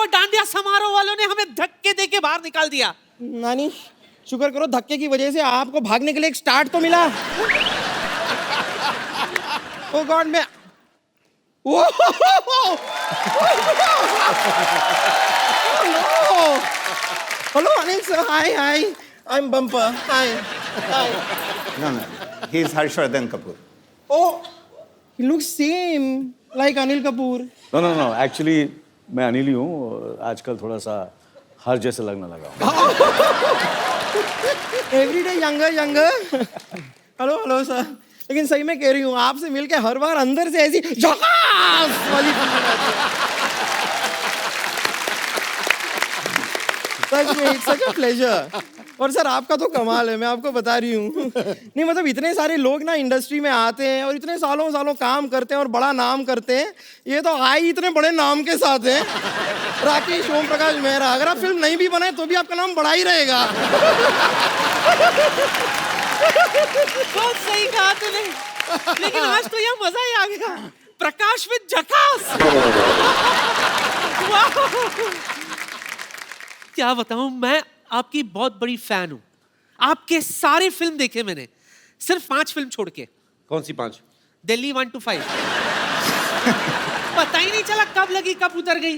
और डांडिया समारोह वालों ने हमें धक्के दे के बाहर निकाल दिया। नानी शुक्र करो धक्के की वजह से आपको भागने के लिए एक स्टार्ट तो मिला। ओ गॉड मैं hello Anil sir, hi hi, I am bumper, hi hi. No, he is Harshvardhan Kapoor. Oh, he looks same like Anil Kapoor. No actually मैं अनिल ही हूँ, आजकल थोड़ा सा हर जैसे लगने लगा हूँ। Every day younger younger. Hello hello sir, लेकिन सही में कह रही हूँ आपसे मिलके हर बार अंदर से ऐसी झकास वाली फीलिंग आती है। सच में इट्स सच अ प्लेजर। और सर आपका तो कमाल है, मैं आपको बता रही हूँ। नहीं मतलब इतने सारे लोग ना इंडस्ट्री में आते हैं और इतने सालों सालों काम करते हैं और बड़ा नाम करते हैं, ये तो आए इतने बड़े नाम के साथ हैं। राकेश ओम प्रकाश मेहरा, अगर आप फिल्म नहीं भी बनाए तो भी आपका नाम बड़ा ही रहेगा। बहुत सही कहा तूने, लेकिन आज तो यह मजा ही आ गया। प्रकाश विद झकास। क्या बताऊं, मैं आपकी बहुत बड़ी फैन हूं। आपके सारे फिल्म देखे मैंने, सिर्फ 5 फिल्म छोड़ के। कौन सी 5? दिल्ली 1 to 5। पता ही नहीं चला कब लगी कब उतर गई,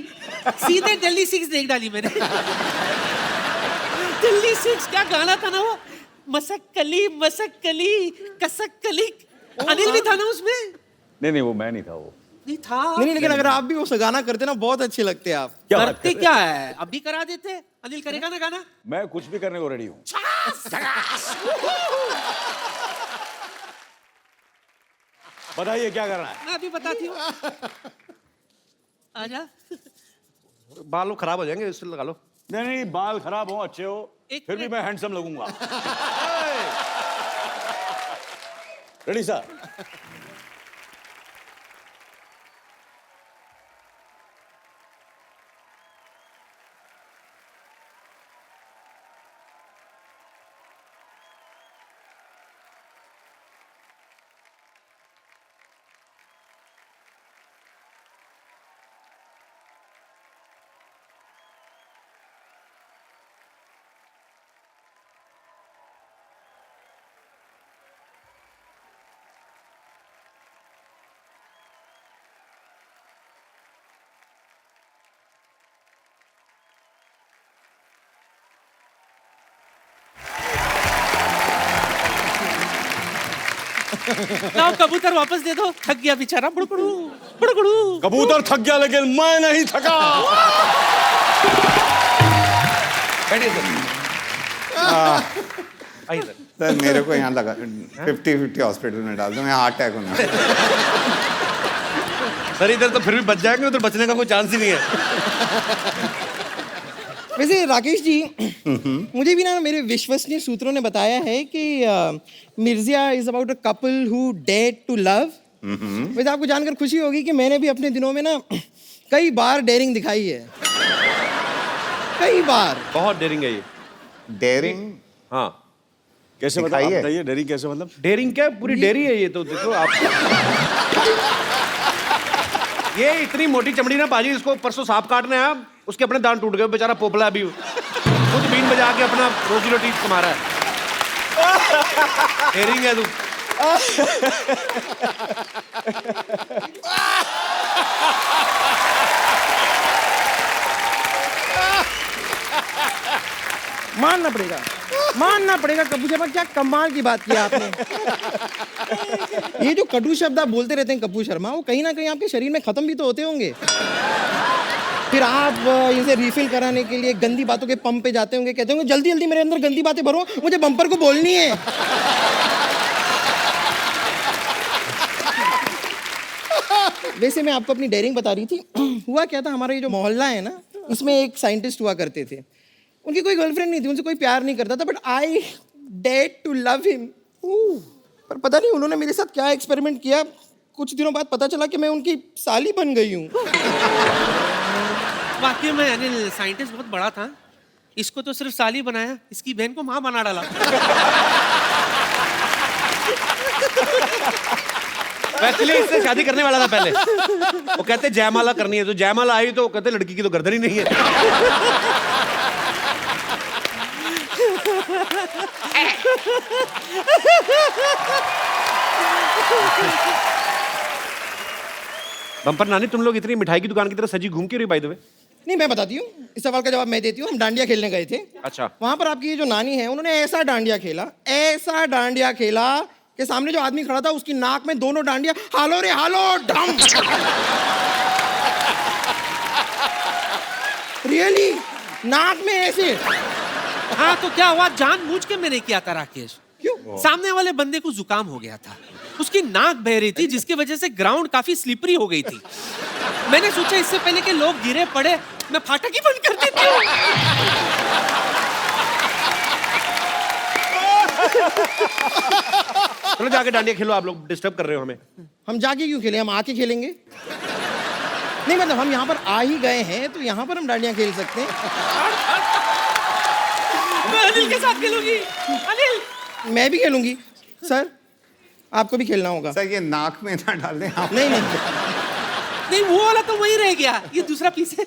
सीधे दिल्ली 6 देख डाली मैंने। दिल्ली 6 क्या गाना था ना वो, मसक कली कसक कली। अनिल भी था ना उसमें? नहीं वो मैं नहीं था, वो नहीं था। नहीं लेकिन अगर आप भी वो गाना करते ना बहुत अच्छे लगते आप। करते क्या है, अब भी करा देते। अनिल करेगा ना गाना? मैं कुछ भी करने को रेडी हूँ। बताइए क्या करना है? मैं अभी बताती हूँ। आजा। बाल लोग खराब हो जाएंगे, इससे लगा लो। नहीं बाल खराब हो अच्छे हो फिर भी मैं हैंडसम लगूंगा। Ready sir? लाओ कबूतर वापस दे दो, थक गया बेचारा। बुड़कुड़ू बुड़कुड़ू। कबूतर थक गया लेकिन मैं नहीं थका। बैठिए सर। आइए सर। सर मेरे को यहाँ लगा 50-50 हॉस्पिटल में डाल दो, मैं हार्ट अटैक होना। सर इधर तो फिर भी बच जाएंगे, उधर बचने का कोई चांस ही नहीं है। वैसे राकेश जी, मुझे भी ना मेरे विश्वसनीय सूत्रों ने बताया है कि Mirzya is about a couple who dare to love. वैसे आपको जानकर खुशी होगी कि मैंने भी अपने दिनों में ना कई बार डेयरिंग दिखाई है, कई बार। बहुत डेयरिंग है ये। डेयरिंग? हाँ। कैसे बताइए डेयरिंग कैसे मतलब? डेयरिंग क्या, पूरी डेयरी है ये तो। देखो आप, ये इतनी मोटी चमड़ी ना बाजी, इसको परसों सांप काटने आया, उसके अपने दांत टूट गए, बेचारा पोपला अभी खुद बीन बजा के अपना रोजी रोटी कमा रहा है। डेयरिंग है तू। मानना पड़ेगा कपूर शर्मा, क्या कमाल की बात की आपने। ये जो कटु शब्द आप बोलते रहते हैं कपूर शर्मा, वो कहीं ना कहीं आपके शरीर में खत्म भी तो होते होंगे। फिर आप इसे रिफिल कराने के लिए गंदी बातों के पंप पे जाते होंगे, कहते होंगे जल्दी जल्दी मेरे अंदर गंदी बातें भरो, मुझे बम्पर को बोलनी है। वैसे मैं आपको अपनी डेयरिंग बता रही थी। हुआ क्या था, हमारा ये जो मोहल्ला है ना, इसमें एक साइंटिस्ट हुआ करते थे। उनकी कोई गर्लफ्रेंड नहीं थी, उनसे कोई प्यार नहीं करता था, but I dared to love him. पर पता नहीं उन्होंने मेरे साथ क्या एक्सपेरिमेंट किया, कुछ दिनों बाद पता चला कि मैं उनकी साली बन गई हूँ। वाकई में अनिल साइंटिस्ट बहुत बड़ा था, इसको तो सिर्फ साली बनाया, इसकी बहन को माँ बना डाला। एक्चुअली इससे शादी करने वाला था पहले। वो कहते जयमाला करनी है, तो जयमाला आई तो कहते लड़की की तो गर्दन ही नहीं है। बम्पर नानी, तुम लोग इतनी मिठाई की दुकान की तरह सजी घूम क्यों रही बाय द वे? नहीं, मैं बताती हूँ, इस सवाल का जवाब मैं देती हूँ। हम डांडिया खेलने गए थे। अच्छा। वहां पर आपकी ये जो नानी है, उन्होंने ऐसा डांडिया खेला कि सामने जो आदमी खड़ा था उसकी नाक में दोनों डांडिया हालो रे हालो डम। रियली नाक में ऐसे। हाँ तो क्या हुआ, जानबूझ के मैंने किया था राकेश। क्यों? सामने वाले बंदे को जुकाम हो गया था, उसकी नाक बह रही थी, जिसकी वजह से ग्राउंड काफी स्लिपरी हो गई थी। मैंने सोचा इससे पहले कि लोग गिरे पड़े, मैं फाटक ही बंद कर देती हूँ। चलो जाके डांडिया खेलो, आप लोग डिस्टर्ब कर रहे हो हमें। हम जाके क्यों खेलें, हम आके खेलेंगे। नहीं मतलब हम यहाँ पर आ ही गए हैं तो यहाँ पर हम डांडिया खेल सकते हैं। मैं अनिल के साथ खेलूंगी। अनिल, मैं भी खेलूंगी। सर आपको भी खेलना होगा। सर ये नाक में ना डाल दें आप। नहीं नहीं वो वाला तो वही रह गया, ये दूसरा पीस है।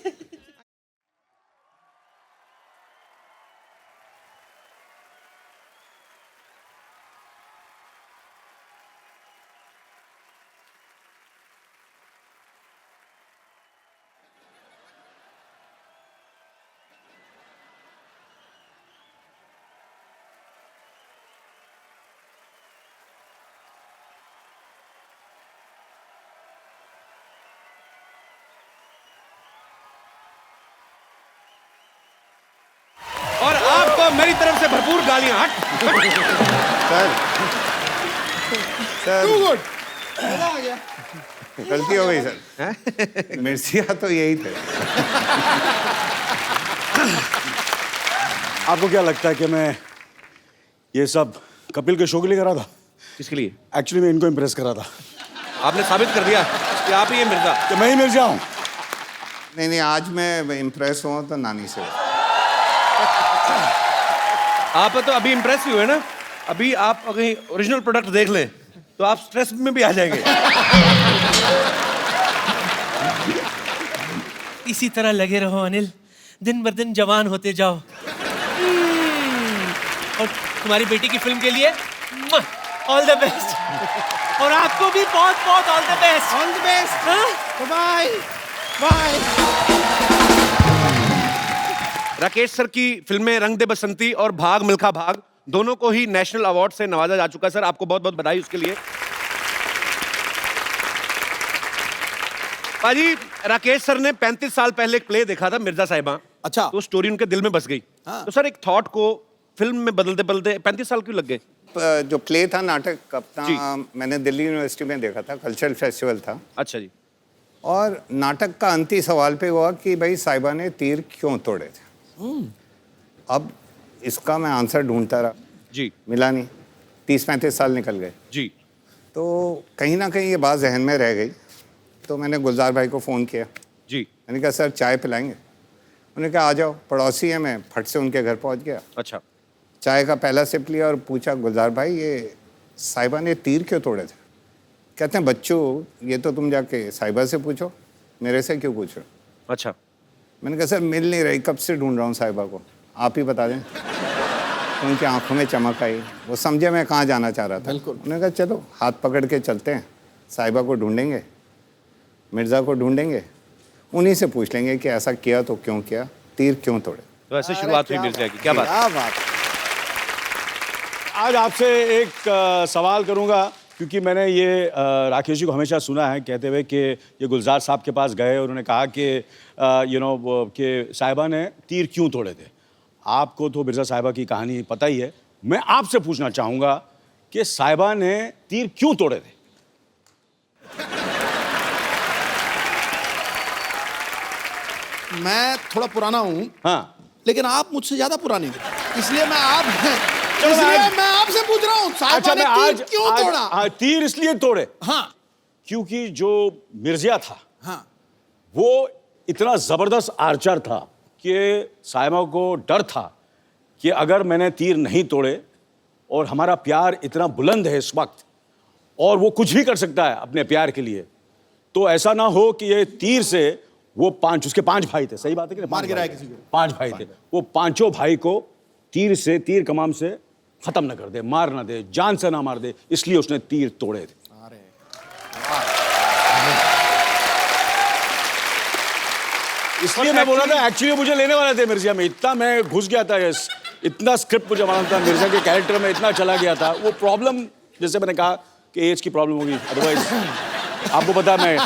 और आपको मेरी तरफ से भरपूर गालियां। हट। सर सर गुड, मजा आ गया। गलती हो गई सर। मिर्चिया तो यही थे। आपको क्या लगता है कि मैं ये सब कपिल के शो के लिए करा था? किसके लिए? एक्चुअली मैं इनको इम्प्रेस करा था आपने साबित कर दिया कि आप ही ये मिर्जा। कि मैं ही मिर्जा हूँ। नहीं नहीं, आज मैं इम्प्रेस हुआ तो नानी से। आप तो अभी इम्प्रेस ही हुए ना, अभी आप कहीं ओरिजिनल प्रोडक्ट देख लें तो आप स्ट्रेस में भी आ जाएंगे। इसी तरह लगे रहो अनिल, दिन बर दिन जवान होते जाओ। और तुम्हारी बेटी की फिल्म के लिए ऑल द बेस्ट। और आपको भी बहुत बहुत all the best. All the best. Bye bye. Rakesh sir की फिल्में रंग दे बसंती और भाग मिल्खा भाग दोनों को ही नेशनल अवार्ड से नवाजा जा चुका है। सर आपको बहुत बहुत बधाई उसके लिए। पाजी, राकेश सर ने 35 साल पहले एक प्ले देखा था मिर्जा साहिबा। अच्छा। तो स्टोरी उनके दिल में बस गई। हाँ। तो सर एक थॉट को फिल्म में बदलते बदलते 35 साल क्यों लग गए? जो प्ले था नाटक जी। अपना, मैंने दिल्ली यूनिवर्सिटी में देखा था, कल्चरल फेस्टिवल था। अच्छा जी। और नाटक का अंतिम सवाल पे हुआ कि भाई साहिबा ने तीर क्यों तोड़े थे। अब इसका मैं आंसर ढूंढता रहा, जी मिला नहीं। 30-35 साल निकल गए। जी। तो कहीं ना कहीं ये बात जहन में रह गई। तो मैंने गुलजार भाई को फ़ोन किया। जी। मैंने कहा सर चाय पिलाएंगे? उन्होंने कहा आ जाओ, पड़ोसी है। मैं फट से उनके घर पहुंच गया। अच्छा। चाय का पहला सिप लिया और पूछा, गुलजार भाई ये साहिबा ने तीर क्यों तोड़े थे? कहते हैं बच्चों ये तो तुम जाके साहिबा से पूछो, मेरे से क्यों पूछ रहे हो? अच्छा। मैंने कहा सर मिल नहीं रही, कब से ढूंढ रहा हूँ साहिबा को, आप ही बता दें। तो उनकी आंखों में चमक आई, वो समझे मैं कहाँ जाना चाह रहा था। उन्होंने कहा चलो हाथ पकड़ के चलते हैं, साहिबा को ढूंढेंगे, मिर्ज़ा को ढूंढेंगे, उन्हीं से पूछ लेंगे कि ऐसा किया तो क्यों किया, तीर क्यों तोड़े। तो ऐसे शुरुआत हुई मिर्जा की। क्या बात। क्या बात। आज आपसे एक सवाल करूंगा क्योंकि मैंने ये राकेश जी को हमेशा सुना है कहते हुए कि ये गुलजार साहब के पास गए और उन्होंने कहा कि कि साहिबा ने तीर क्यों तोड़े थे। आपको तो मिर्ज़ा साहिबा की कहानी पता ही है। मैं आपसे पूछना चाहूँगा कि साहिबा ने तीर क्यों तोड़े थे? मैं थोड़ा पुराना हूँ, हाँ, लेकिन आप मुझसे ज्यादा पुराने हैं, इसलिए मैं चलो मैं आपसे पूछ रहा हूँ साहिबा ने तीर क्यों तोड़ा। तीर इसलिए तोड़े हाँ क्योंकि जो मिर्जा था हाँ वो इतना जबरदस्त आर्चर था कि साहिबा को डर था कि अगर मैंने तीर नहीं तोड़े और हमारा प्यार इतना बुलंद है इस वक्त और वो कुछ भी कर सकता है अपने प्यार के लिए, तो ऐसा ना हो कि ये तीर से वो उसके 5 भाई थे, सही बात है कि नहीं? मार गिराया किसी को। 5 भाई थे, वो 5 भाई को तीर कमान से खत्म ना कर दे, मार ना दे, जान से ना मार दे, इसलिए उसने तीर तोड़े थे। इसलिए मैं बोल रहा था, एक्चुअली मुझे लेने वाले थे मिर्जा में, इतना मैं घुस गया था, इतना स्क्रिप्ट मुझे मालूम था, मिर्जा के कैरेक्टर में इतना चला गया था। वो प्रॉब्लम, जैसे मैंने कहा कि एज की प्रॉब्लम होगी, अदरवाइज आपको पता है मैं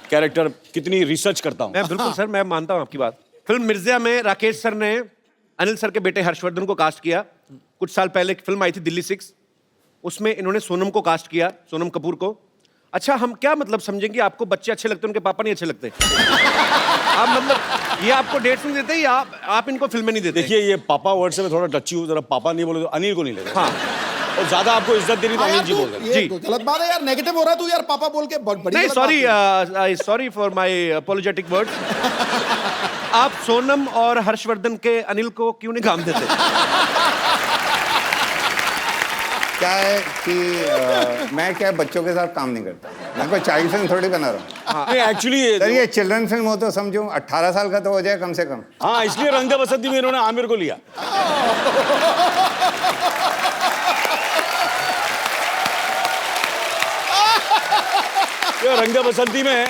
कैरेक्टर कितनी रिसर्च करता हूँ। मैं बिल्कुल सर, मैं मानता हूँ आपकी बात। फिल्म मिर्जा में राकेश सर ने अनिल सर के बेटे हर्षवर्धन को कास्ट किया। कुछ साल पहले एक फिल्म आई थी दिल्ली 6, उसमें इन्होंने सोनम को कास्ट किया, सोनम कपूर को। अच्छा, हम क्या मतलब समझेंगे आपको बच्चे अच्छे लगते हैं, उनके पापा नहीं अच्छे लगते? आप मतलब ये आपको डेट्स नहीं देते या आप इनको फिल्में नहीं देते? देखिए, ये पापा वर्ड से मैं थोड़ा टची हूँ, जरा पापा नहीं बोले तो अनिल को नहीं लेते। हाँ, और ज्यादा आपको इज्जत देनी तो हाँ अनिल यार, जी तू बोल देते। ये जी। गलत बात है यार, नेगेटिव हो रहा है तू यार, पापा बोल के बड़ी नहीं गलत बात सॉरी, है। Sorry for my apologetic words. आप सोनम और हर्षवर्धन के अनिल को क्यों नहीं काम देते? क्या है कि मैं क्या बच्चों के साथ काम नहीं करता, मैं कोई चाइल्ड फिल्म थोड़ी बना रहा हूँ। नहीं, एक्चुअली सर ये चिल्ड्रन फिल्म हो तो समझो 18 साल का तो हो जाए कम से कम। हाँ, इसलिए रंग दे बसंती में इन्होंने आमिर को लिया। ये रंग दे बसंती में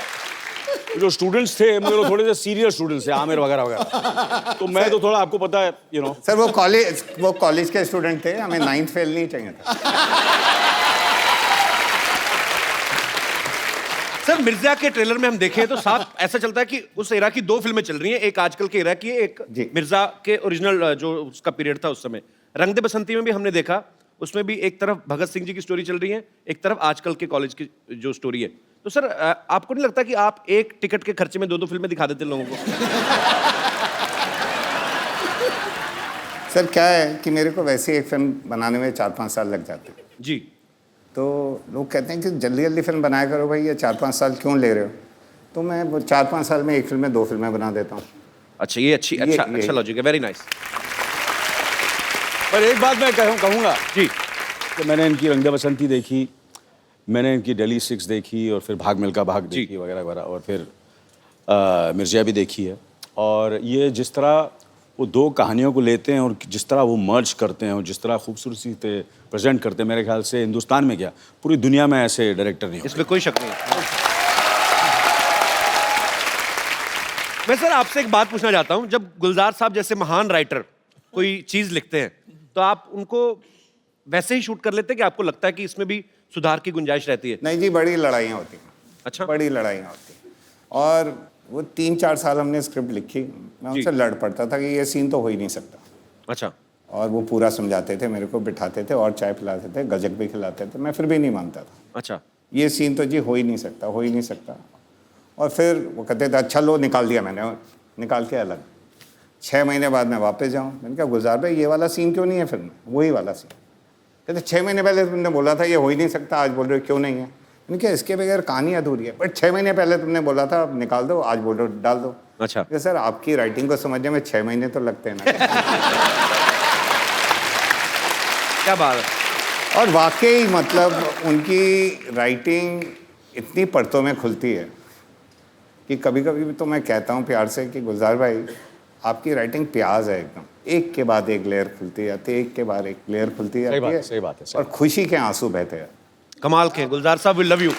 जो स्टूडेंट्स थे, मुझे थोड़े से सीरियस स्टूडेंट्स थे, आमिर वगैरह वगैरह, तो मैं तो थोड़ा, आपको पता है सर वो कॉलेज के स्टूडेंट थे, हमें 9th फेल नहीं चाहिए था। सर मिर्जा के ट्रेलर में हम देखें तो साफ ऐसा चलता है कि उस एरा की 2 फिल्में चल रही हैं, एक आजकल के एरा की है, एक जी। मिर्जा के ओरिजिनल जो उसका पीरियड था उस समय। रंग दे बसंती में भी हमने देखा, उसमें भी एक तरफ भगत सिंह जी की स्टोरी चल रही है, एक तरफ आजकल के कॉलेज की जो स्टोरी है। तो सर आपको नहीं लगता कि आप एक टिकट के खर्चे में 2 फिल्में दिखा देते लोगों को? सर क्या है कि मेरे को वैसे एक फिल्म बनाने में 4-5 साल लग जाते हैं, जी। तो लोग कहते हैं कि जल्दी जल्दी फिल्म बनाया करो भाई, ये 4-5 साल क्यों ले रहे हो? तो मैं वो 4-5 साल में एक फिल्म में 2 फिल्में बना देता हूँ। अच्छा, ये अच्छा लॉजिक है, वेरी नाइस। पर एक बात मैं कहूँगा जी। कि मैंने इनकी रंग दे बसंती देखी, मैंने इनकी दिल्ली 6 देखी, और फिर भाग मिल्खा भाग देखी वगैरह वगैरह, और फिर मिर्जा भी देखी है। और ये जिस तरह वो 2 कहानियों को लेते हैं और जिस तरह वो मर्ज करते हैं और जिस तरह खूबसूरती से प्रेजेंट करते हैं, मेरे ख्याल से हिंदुस्तान में क्या, पूरी दुनिया में ऐसे डायरेक्टर नहीं होते। इसमें कोई शक नहीं है। मैं सर आपसे एक बात पूछना चाहता हूं, जब गुलजार साहब जैसे महान राइटर कोई चीज लिखते हैं तो आप उनको वैसे ही शूट कर लेते हैं कि आपको लगता है कि इसमें भी सुधार की गुंजाइश रहती है? नहीं जी, बड़ी लड़ाइयाँ होती हैं। अच्छा। बड़ी लड़ाइयाँ होती हैं, और वो 3-4 साल हमने स्क्रिप्ट लिखी, मैं उनसे लड़ पड़ता था कि ये सीन तो हो ही नहीं सकता। अच्छा। और वो पूरा समझाते थे, मेरे को बिठाते थे और चाय पिलाते थे, गजक भी खिलाते थे, मैं फिर भी नहीं मानता था। अच्छा। ये सीन तो जी हो ही नहीं सकता, हो ही नहीं सकता। और फिर वो कहते थे अच्छा लो, निकाल दिया मैंने, निकाल के अलग। 6 महीने बाद मैं वापस जाऊँ, मैंने कहा गुलजार भाई ये वाला सीन क्यों नहीं है फिल्म में? वही वाला सीन। कहते 6 महीने पहले तुमने बोला था ये हो ही नहीं सकता, आज बोल रहे हो क्यों नहीं है? मैंने कहा इसके बगैर कहानी अधूरी है। बट 6 महीने पहले तुमने बोला था निकाल दो, आज बोल रहे हो डाल दो। अच्छा। सर आपकी राइटिंग को समझने में 6 महीने तो लगते हैं ना। क्या बात है। और वाकई मतलब उनकी राइटिंग इतनी परतों में खुलती है कि कभी कभी तो मैं कहता हूँ प्यार से कि गुलजार भाई आपकी राइटिंग प्याज है एकदम, एक के बाद एक लेयर खुलती जाती है, एक के बाद एक लेयर खुलती जाती है। सही बात है। और खुशी के आंसू बहते हैं। कमाल के गुलजार साहब, वी लव यू।